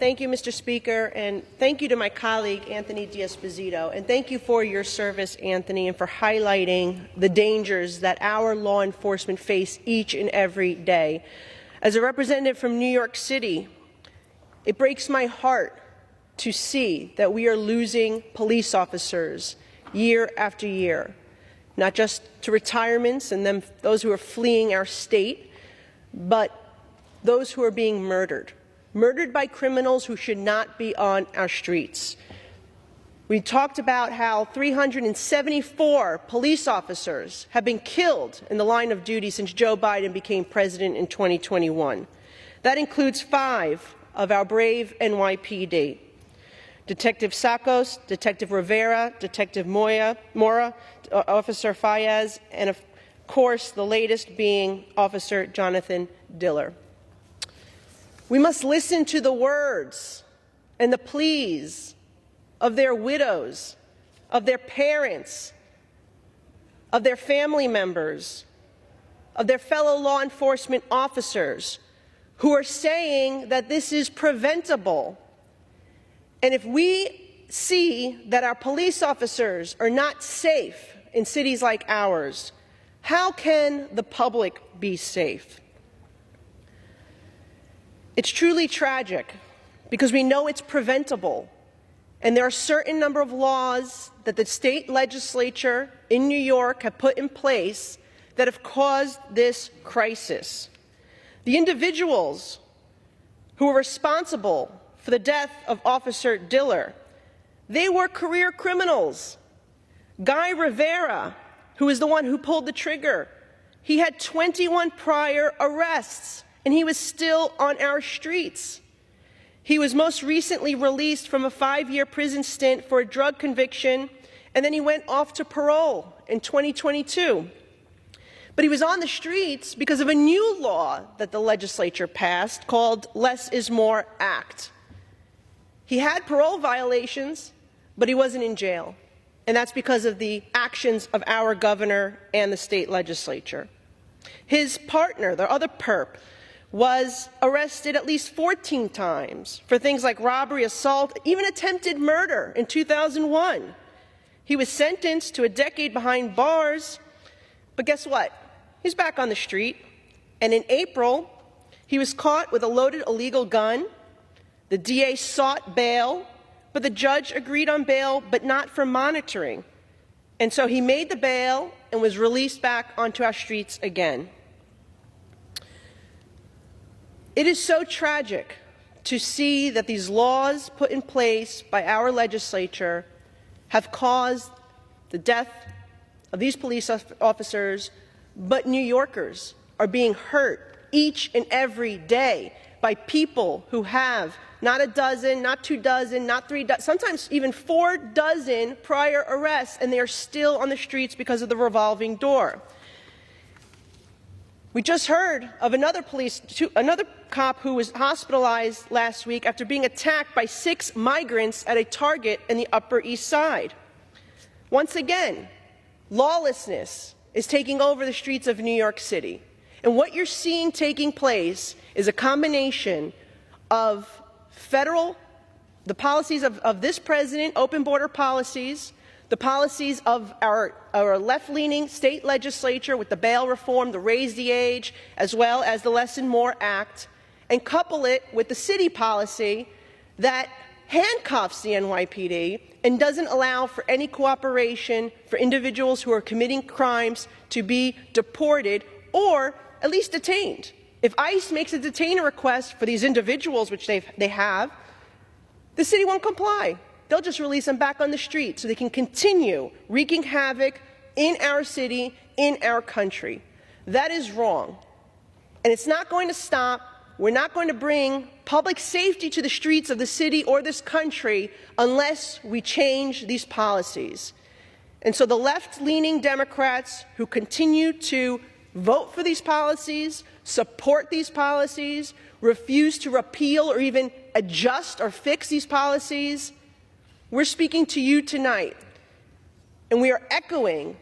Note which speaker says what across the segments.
Speaker 1: Thank you, Mr. Speaker, and thank you to my colleague, Anthony D'Esposito, and thank you for your service, Anthony, and for highlighting the dangers that our law enforcement face each and every day. As a representative from New York City, it breaks my heart to see that we are losing police officers year after year, not just to retirements and those who are fleeing our state, but those who are being murdered by criminals who should not be on our streets. We talked about how 374 police officers have been killed in the line of duty since Joe Biden became president in 2021. That includes 5 of our brave NYPD. Detective Sakos, Detective Rivera, Detective Mora, Officer Fayez, and of course the latest being Officer Jonathan Diller. We must listen to the words and the pleas of their widows, of their parents, of their family members, of their fellow law enforcement officers who are saying that this is preventable. And if we see that our police officers are not safe in cities like ours, how can the public be safe? It's truly tragic because we know it's preventable, and there are a certain number of laws that the state legislature in New York have put in place that have caused this crisis. The individuals who were responsible for the death of Officer Diller, they were career criminals. Guy Rivera, who is the one who pulled the trigger, he had 21 prior arrests, and he was still on our streets. He was most recently released from a 5-year prison stint for a drug conviction, and then he went off to parole in 2022. But he was on the streets because of a new law that the legislature passed called Less is More Act. He had parole violations, but he wasn't in jail, and that's because of the actions of our governor and the state legislature. His partner, the other perp, was arrested at least 14 times for things like robbery, assault, even attempted murder in 2001. He was sentenced to a decade behind bars, but guess what? He's back on the street, and in April, he was caught with a loaded illegal gun. The DA sought bail, but the judge agreed on bail, but not for monitoring. And so he made the bail and was released back onto our streets again. It is so tragic to see that these laws put in place by our legislature have caused the death of these police officers, but New Yorkers are being hurt each and every day by people who have not a dozen, not 2 dozen, not 3 dozen, sometimes even 4 dozen prior arrests, and they are still on the streets because of the revolving door. We just heard of another cop who was hospitalized last week after being attacked by 6 migrants at a Target in the Upper East Side. Once again, lawlessness is taking over the streets of New York City. And what you're seeing taking place is a combination of the policies of this president, open border policies, the policies of our left-leaning state legislature with the bail reform, the raise the age, as well as the Less and More Act, and couple it with the city policy that handcuffs the NYPD and doesn't allow for any cooperation for individuals who are committing crimes to be deported or at least detained. If ICE makes a detainer request for these individuals, which they have, the city won't comply. They'll just release them back on the street so they can continue wreaking havoc in our city, in our country. That is wrong. And it's not going to stop. We're not going to bring public safety to the streets of the city or this country unless we change these policies. And so the left-leaning Democrats who continue to vote for these policies, support these policies, refuse to repeal or even adjust or fix these policies, we're speaking to you tonight, and we are echoing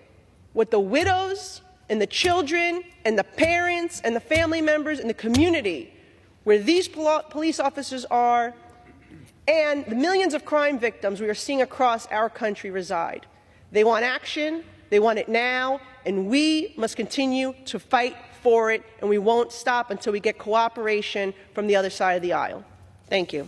Speaker 1: what the widows and the children and the parents and the family members and the community where these police officers are and the millions of crime victims we are seeing across our country reside. They want action, they want it now, and we must continue to fight for it, and we won't stop until we get cooperation from the other side of the aisle. Thank you.